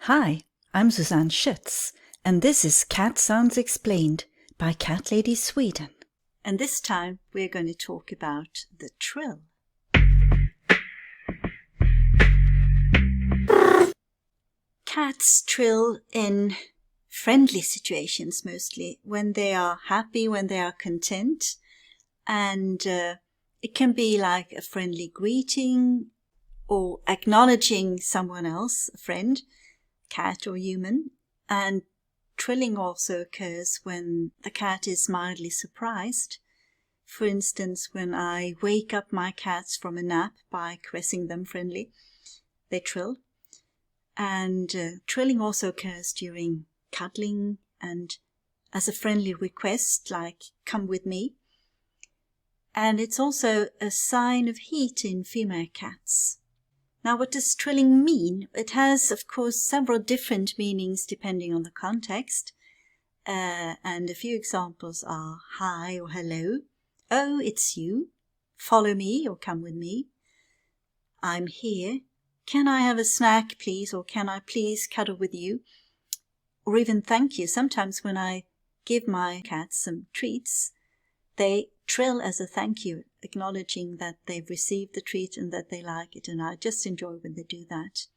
Hi, I'm Susanne Schütz, and this is Cat Sounds Explained by Cat Lady Sweden. And this time we're going to talk about the trill. Cats trill in friendly situations mostly, when they are happy, when they are content, and it can be like a friendly greeting or acknowledging someone else, a friend, cat or human. And trilling also occurs when the cat is mildly surprised. For instance, when I wake up my cats from a nap by caressing them friendly, they trill. And trilling also occurs during cuddling and as a friendly request, like come with me. And it's also a sign of heat in female cats. Now, what does trilling mean? It has, of course, several different meanings depending on the context. And a few examples are hi or hello. Oh, it's you. Follow me or come with me. I'm here. Can I have a snack, please? Or can I please cuddle with you? Or even thank you. Sometimes when I give my cats some treats, they trill as a thank you, acknowledging that they've received the treat and that they like it, and I just enjoy when they do that.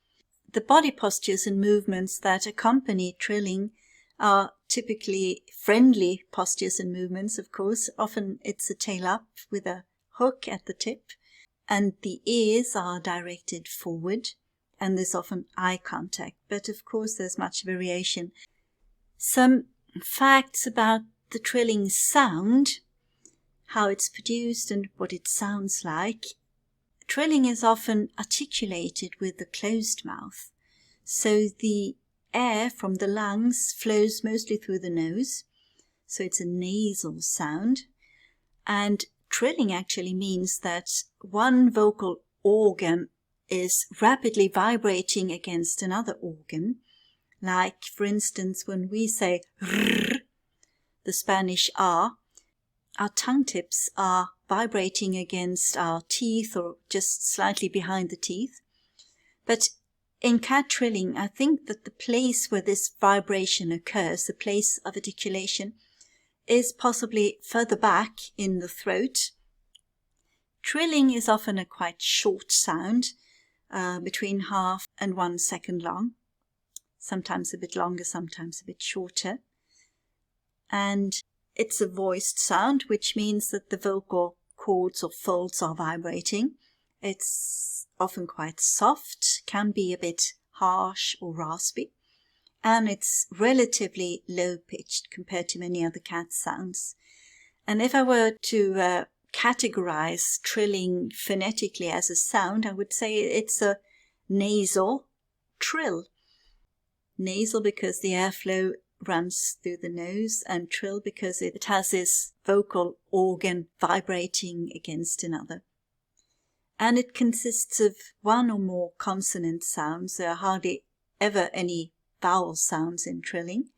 The body postures and movements that accompany trilling are typically friendly postures and movements, of course. Often it's a tail up with a hook at the tip, and the ears are directed forward, and there's often eye contact, but of course there's much variation. Some facts about the trilling sound, how it's produced and what it sounds like. Trilling is often articulated with the closed mouth, so the air from the lungs flows mostly through the nose, so it's a nasal sound. And trilling actually means that one vocal organ is rapidly vibrating against another organ, like for instance when we say rrr, the Spanish R, our tongue tips are vibrating against our teeth or just slightly behind the teeth. But in cat trilling, I think that the place where this vibration occurs, the place of articulation, is possibly further back in the throat. Trilling is often a quite short sound, between half and 1 second long, sometimes a bit longer, sometimes a bit shorter. And it's a voiced sound, which means that the vocal cords or folds are vibrating. It's often quite soft, can be a bit harsh or raspy, and it's relatively low-pitched compared to many other cat sounds. And if I were to categorize trilling phonetically as a sound, I would say it's a nasal trill. Nasal because the airflow runs through the nose, and trill because it has this vocal organ vibrating against another. And it consists of one or more consonant sounds. There are hardly ever any vowel sounds in trilling.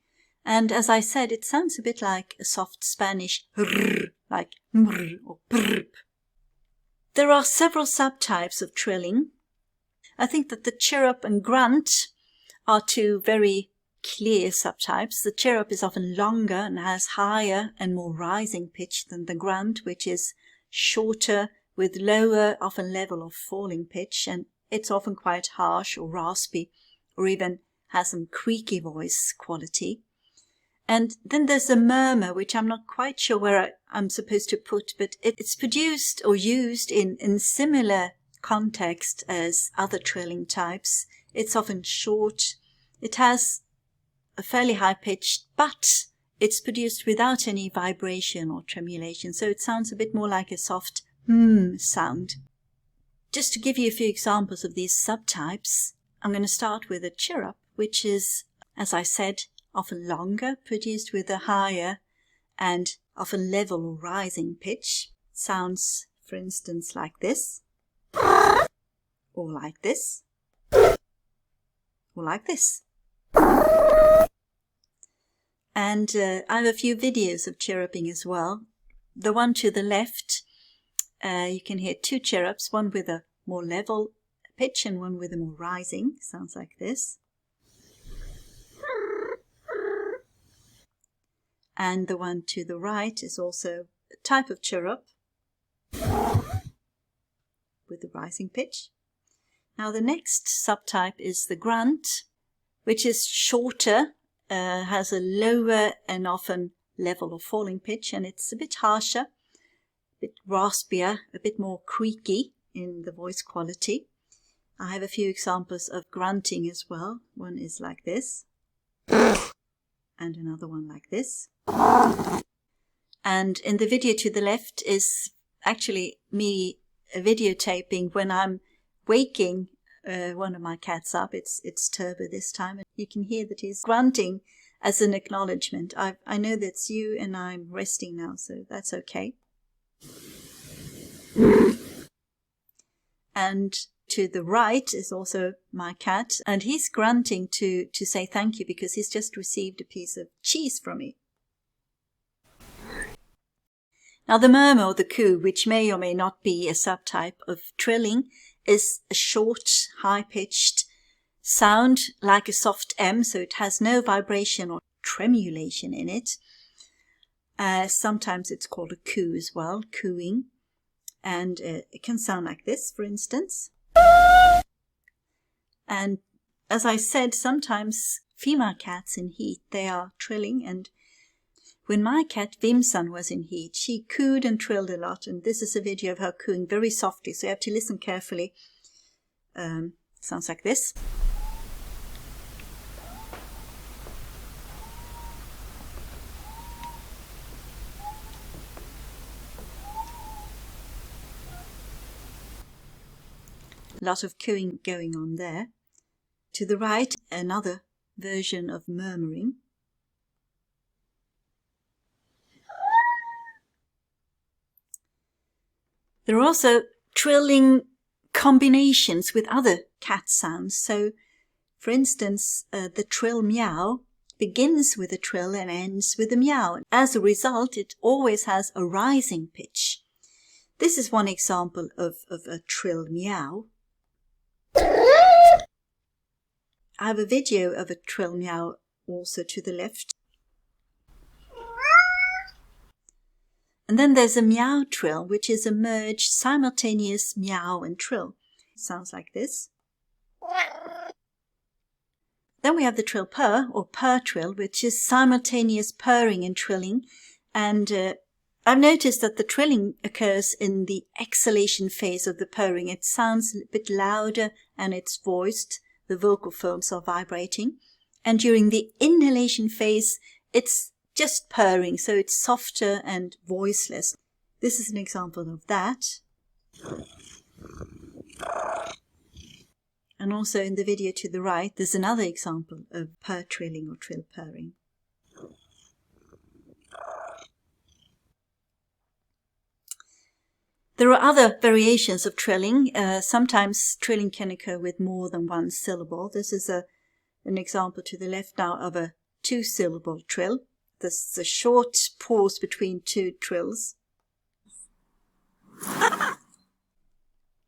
And as I said, it sounds a bit like a soft Spanish rrr, like mr or brr. There are several subtypes of trilling. I think that the CHIRRUP and GRUNT are two very clear subtypes. The CHIRRUP is often longer and has higher and more rising pitch than the GRUNT, which is shorter with lower, often level or falling pitch, and it's often quite harsh or raspy, or even has some creaky voice quality. And then there's the murmur, which I'm not quite sure where I'm supposed to put, but it's produced or used in similar context as other trilling types. It's often short. It has a fairly high pitch, but it's produced without any vibration or tremulation, so it sounds a bit more like a soft sound. Just to give you a few examples of these subtypes, I'm going to start with a CHIRRUP, which is, as I said, often longer, produced with a higher and often level or rising pitch. Sounds, for instance, like this, or like this, or like this. And I have a few videos of chirruping as well. The one to the left, you can hear two chirrups, one with a more level pitch and one with a more rising. Sounds like this. And the one to the right is also a type of chirrup with the rising pitch. Now the next subtype is the grunt, which is shorter, has a lower and often level of falling pitch, and it's a bit harsher, a bit raspier, a bit more creaky in the voice quality. I have a few examples of grunting as well. One is like this, and another one like this. And in the video to the left is actually me videotaping when I'm waking one of my cats up. It's Turbo this time, and you can hear that he's grunting as an acknowledgement. I know that's you, and I'm resting now, so that's okay. And to the right is also my cat, and he's grunting to say thank you because he's just received a piece of cheese from me. Now the murmur or the coo, which may or may not be a subtype of trilling, is a short, high-pitched sound like a soft M, so it has no vibration or tremulation in it. Sometimes it's called a coo as well, cooing. And it can sound like this, for instance. And as I said, sometimes female cats in heat, they are trilling. And when my cat Vimsan was in heat, she cooed and trilled a lot. And this is a video of her cooing very softly, so you have to listen carefully. Sounds like this. A lot of cooing going on there. To the right, another version of murmuring. There are also trilling combinations with other cat sounds. So, for instance, the trill meow begins with a trill and ends with a meow. As a result, it always has a rising pitch. This is one example of a trill meow. I have a video of a trill meow also to the left. And then there's a meow trill, which is a merged simultaneous meow and trill. It sounds like this. Then we have the trill purr or purr trill, which is simultaneous purring and trilling. And I've noticed that the trilling occurs in the exhalation phase of the purring. It sounds a bit louder and it's voiced. The vocal folds are vibrating. And during the inhalation phase, it's just purring, so it's softer and voiceless. This is an example of that. And also in the video to the right, there's another example of purr trilling or trill purring. There are other variations of trilling. Sometimes trilling can occur with more than one syllable. This is an example to the left now of a two-syllable trill. This is a short pause between two trills.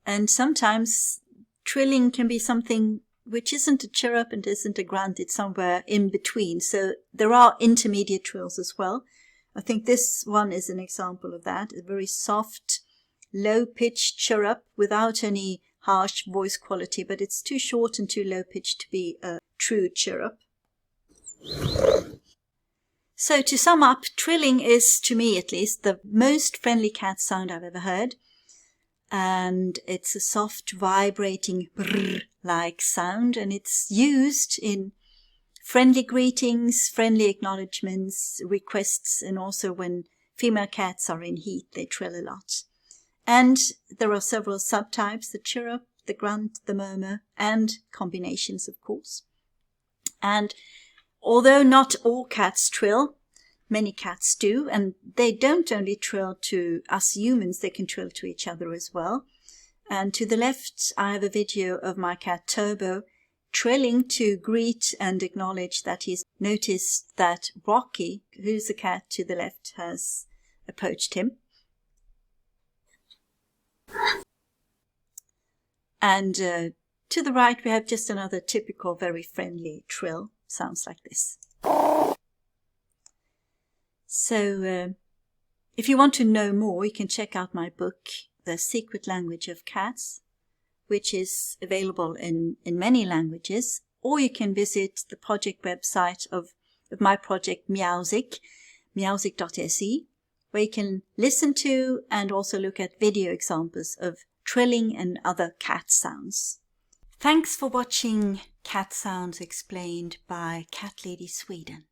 And sometimes trilling can be something which isn't a chirrup and isn't a grunt. It's somewhere in between. So there are intermediate trills as well. I think this one is an example of that. A very soft, low-pitched chirrup without any harsh voice quality, but it's too short and too low-pitched to be a true chirrup. So to sum up, trilling is, to me at least, the most friendly cat sound I've ever heard. And it's a soft, vibrating brrr-like sound, and it's used in friendly greetings, friendly acknowledgements, requests, and also when female cats are in heat, they trill a lot. And there are several subtypes, the chirrup, the grunt, the murmur, and combinations, of course. And although not all cats trill, many cats do, and they don't only trill to us humans, they can trill to each other as well. And to the left, I have a video of my cat Turbo trilling to greet and acknowledge that he's noticed that Rocky, who's the cat to the left, has approached him. And to the right, we have just another typical, very friendly trill. Sounds like this. So if you want to know more, you can check out my book, The Secret Language of Cats, which is available in many languages, or you can visit the project website of my project Meowsic, meowsic.se, where you can listen to and also look at video examples of trilling and other cat sounds. Thanks for watching Cat Sounds Explained by Cat Lady Sweden.